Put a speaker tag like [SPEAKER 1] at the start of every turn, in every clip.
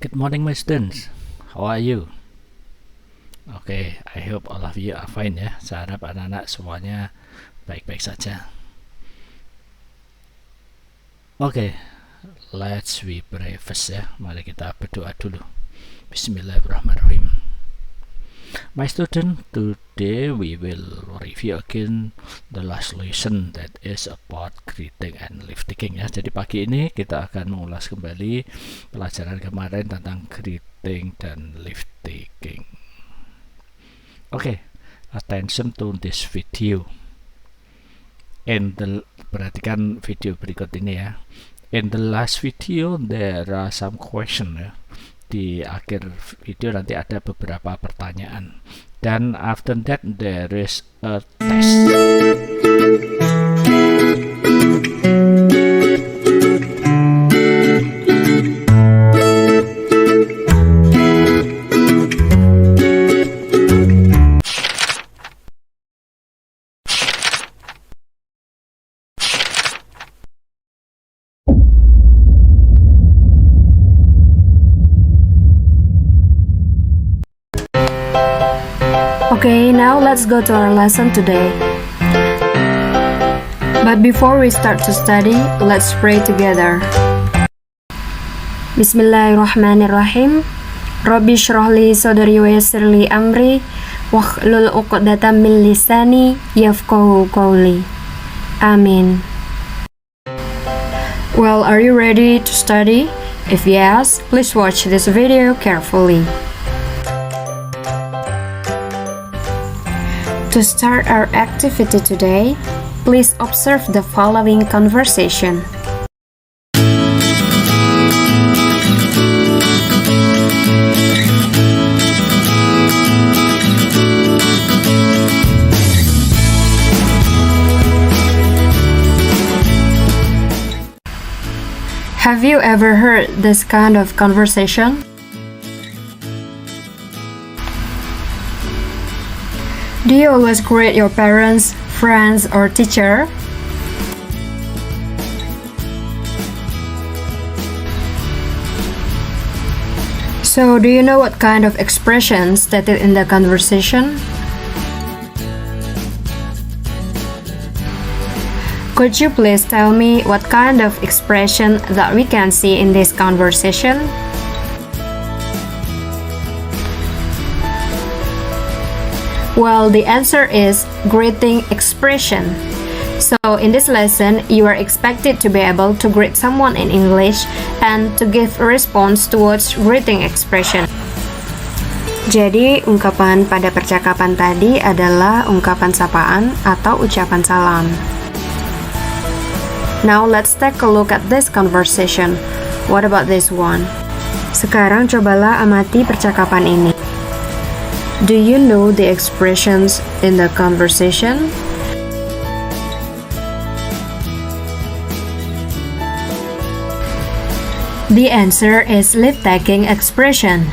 [SPEAKER 1] Good morning, my students. How are you? Okay, I hope all of you are fine ya. Saya harap anak-anak semuanya baik-baik saja. Okay, let's we pray first ya. Mari kita berdoa dulu. Bismillahirrahmanirrahim. My student, today we will review again the last lesson that is about greeting and leave taking ya. Jadi pagi ini kita akan mengulas kembali pelajaran kemarin tentang greeting dan leave taking. Okay, attention to this video. Perhatikan video berikut ini ya. In the last video there are some question ya. Di akhir video nanti ada beberapa pertanyaan, dan after that there is a test.
[SPEAKER 2] Okay, now let's go to our lesson today. But before we start to study, let's pray together. Bismillahirrahmanirrahim. Rabbi shrah li sadri wa yassir li amri wahlul 'uqdatam min lisani yafqahu qawli. Amin. Well, are you ready to study? If yes, please watch this video carefully. To start our activity today, please observe the following conversation. Have you ever heard this kind of conversation? Do you always greet your parents, friends, or teacher? So, do you know what kind of expressions stated in the conversation? Could you please tell me what kind of expression that we can see in this conversation? Well, the answer is greeting expression. So, in this lesson, you are expected to be able to greet someone in English and to give a response towards greeting expression. Jadi, ungkapan pada percakapan tadi adalah ungkapan sapaan atau ucapan salam. Now, let's take a look at this conversation. What about this one? Sekarang cobalah amati percakapan ini. Do you know the expressions in the conversation? The answer is leave-taking expression.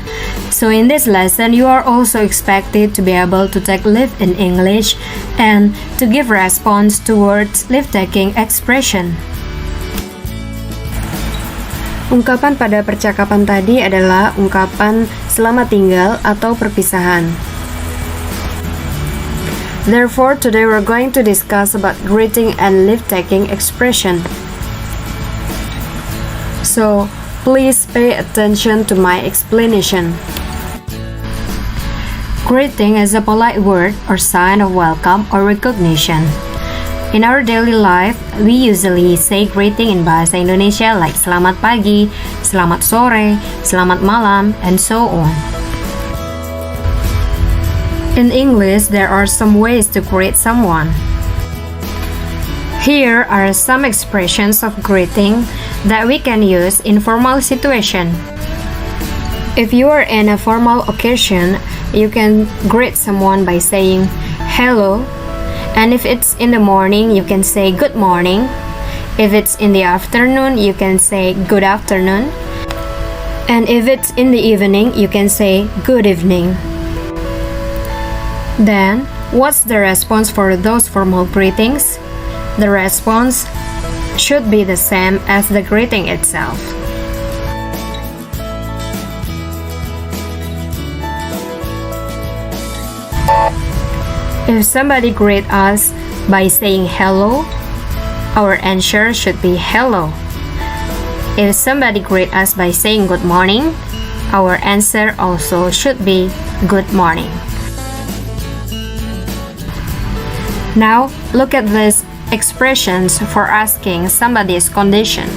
[SPEAKER 2] So in this lesson, you are also expected to be able to take leave in English and to give response towards leave-taking expression. Ungkapan pada percakapan tadi adalah ungkapan selamat tinggal atau perpisahan. Therefore, today we're going to discuss about greeting and leave-taking expression. So, please pay attention to my explanation. Greeting is a polite word or sign of welcome or recognition. In our daily life, we usually say greeting in bahasa Indonesia like selamat pagi, selamat sore, selamat malam, and so on. In English, there are some ways to greet someone. Here are some expressions of greeting that we can use in formal situation. If you are in a formal occasion, you can greet someone by saying hello. And if it's in the morning, you can say good morning. If it's in the afternoon, you can say good afternoon. And if it's in the evening, you can say good evening. Then, what's the response for those formal greetings? The response should be the same as the greeting itself. If somebody greets us by saying hello, our answer should be hello. If somebody greets us by saying good morning, our answer also should be good morning. Now, look at these expressions for asking somebody's condition.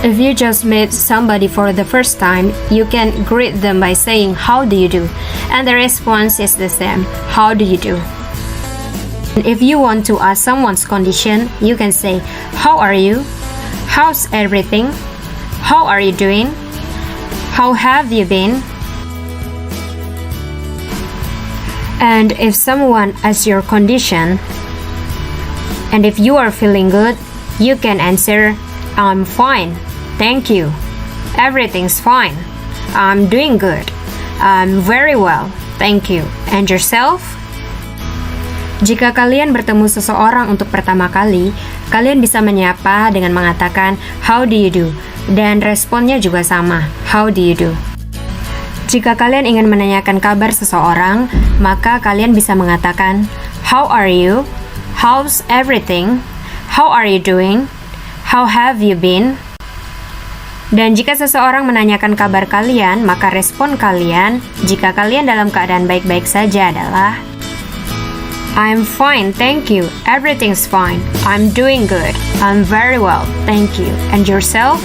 [SPEAKER 2] If you just meet somebody for the first time, you can greet them by saying, "How do you do?" And the response is the same, "How do you do?" If you want to ask someone's condition, you can say, "How are you? How's everything? How are you doing? How have you been?" And if someone asks your condition, and if you are feeling good, you can answer, "I'm fine. Thank you. Everything's fine. I'm doing good. I'm very well. Thank you. And yourself?" Jika kalian bertemu seseorang untuk pertama kali, kalian bisa menyapa dengan mengatakan, "How do you do?" Dan responnya juga sama, "How do you do?" Jika kalian ingin menanyakan kabar seseorang, maka kalian bisa mengatakan, "How are you? How's everything? How are you doing? How have you been?" Dan jika seseorang menanyakan kabar kalian, maka respon kalian, jika kalian dalam keadaan baik-baik saja adalah, "I'm fine, thank you. Everything's fine. I'm doing good. I'm very well, thank you. And yourself?"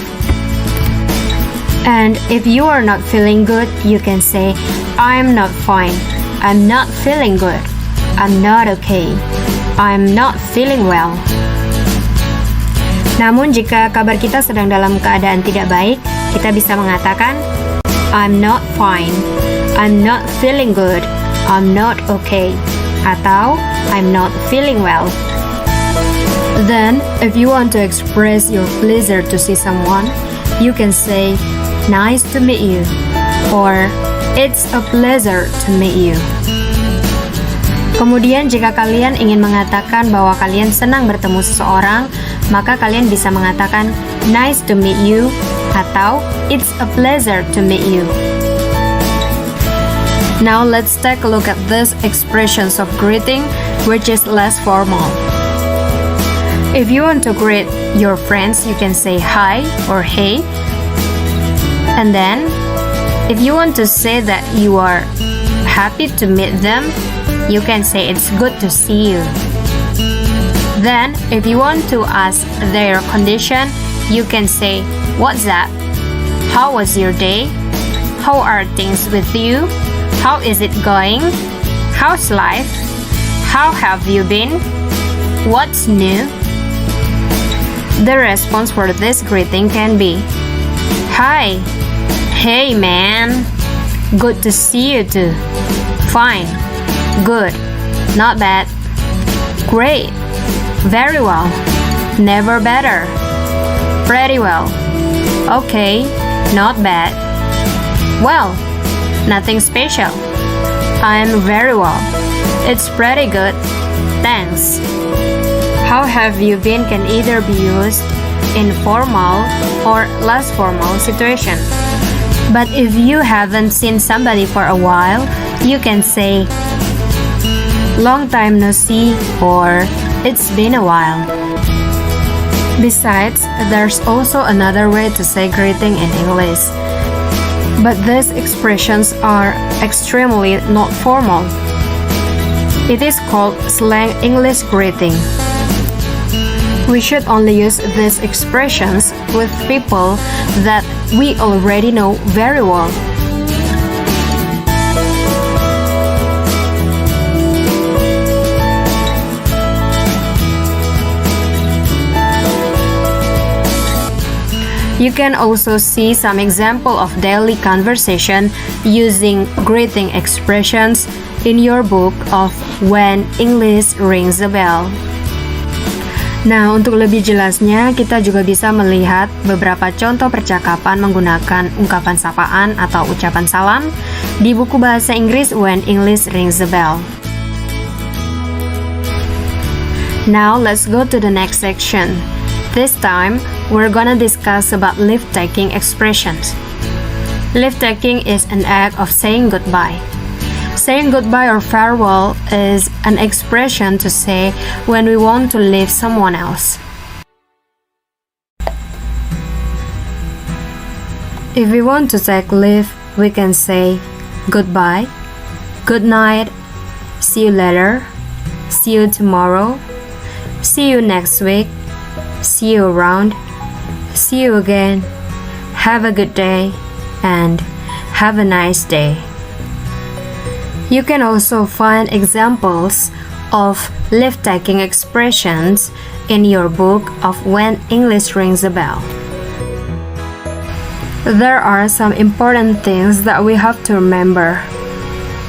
[SPEAKER 2] And if you are not feeling good, you can say, "I'm not fine. I'm not feeling good. I'm not okay. I'm not feeling well." Namun jika kabar kita sedang dalam keadaan tidak baik, kita bisa mengatakan, "I'm not fine. I'm not feeling good. I'm not okay." Atau, "I'm not feeling well." Then, if you want to express your pleasure to see someone, you can say, "Nice to meet you," or "It's a pleasure to meet you." Kemudian jika kalian ingin mengatakan bahwa kalian senang bertemu seseorang, maka kalian bisa mengatakan, "Nice to meet you," atau "It's a pleasure to meet you." Now let's take a look at these expressions of greeting, which is less formal. If you want to greet your friends, you can say hi or hey. And then, if you want to say that you are happy to meet them, you can say it's good to see you. Then, if you want to ask their condition, you can say, "What's up? How was your day? How are things with you? How is it going? How's life? How have you been? What's new?" The response for this greeting can be, "Hi. Hey man. Good to see you too. Fine. Good. Not bad. Great. Very well. Never better. Pretty well. Okay. Not bad. Well. Nothing special. I'm very well. It's pretty good. Thanks." How have you been can either be used in formal or less formal situation. But if you haven't seen somebody for a while, you can say, "Long time no see," or "It's been a while." Besides, there's also another way to say greeting in English. But these expressions are extremely not formal. It is called slang English greeting. We should only use these expressions with people that we already know very well. You can also see some example of daily conversation using greeting expressions in your book of When English Rings a Bell. Nah, untuk lebih jelasnya, kita juga bisa melihat beberapa contoh percakapan menggunakan ungkapan sapaan atau ucapan salam di buku bahasa Inggris When English Rings a Bell. Now, let's go to the next section. This time, we're gonna discuss about leave-taking expressions. Leave-taking is an act of saying goodbye. Saying goodbye or farewell is an expression to say when we want to leave someone else. If we want to take leave, we can say goodbye, good night, see you later, see you tomorrow, see you next week, see you around, see you again, have a good day, and have a nice day. You can also find examples of leave-taking expressions in your book of When English Rings a Bell. There are some important things that we have to remember.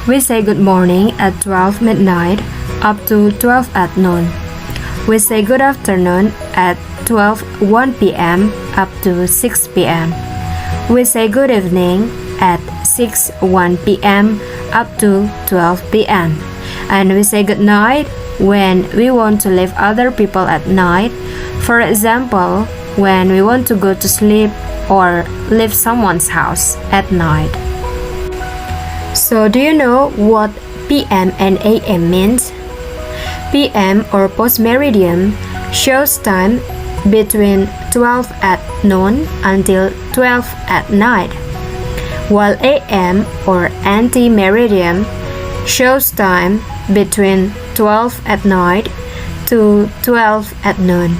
[SPEAKER 2] We say good morning at 12 midnight up to 12 at noon. We say good afternoon at 1 p.m. up to 6 p.m. We say good evening at 1 p.m. up to 12 p.m. And we say good night when we want to leave other people at night. For example, when we want to go to sleep or leave someone's house at night. So do you know what PM and AM means? PM or post-meridian shows time between 12 at noon until 12 at night, while AM or ante-meridian shows time between 12 at night to 12 at noon.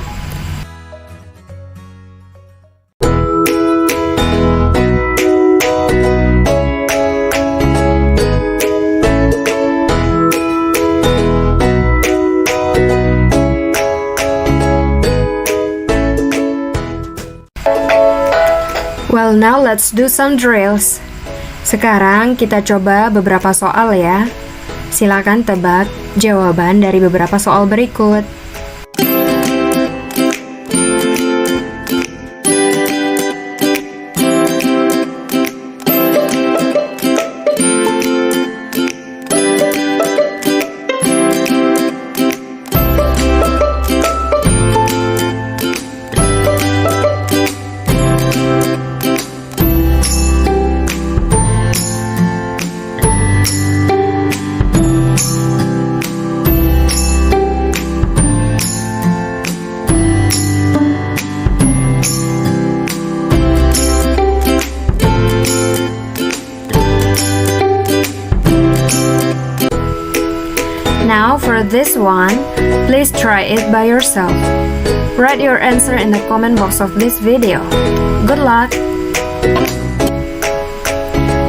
[SPEAKER 2] Well, now let's do some drills. Sekarang kita coba beberapa soal ya. Silakan tebak jawaban dari beberapa soal berikut. Now for this one, please try it by yourself. Write your answer in the comment box of this video. Good luck!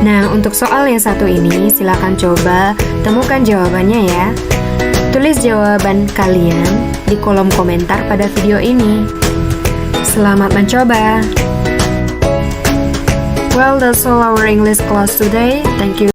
[SPEAKER 2] Nah, untuk soal yang satu ini, silakan coba temukan jawabannya ya. Tulis jawaban kalian di kolom komentar pada video ini. Selamat mencoba! Well, that's all our English class today. Thank you.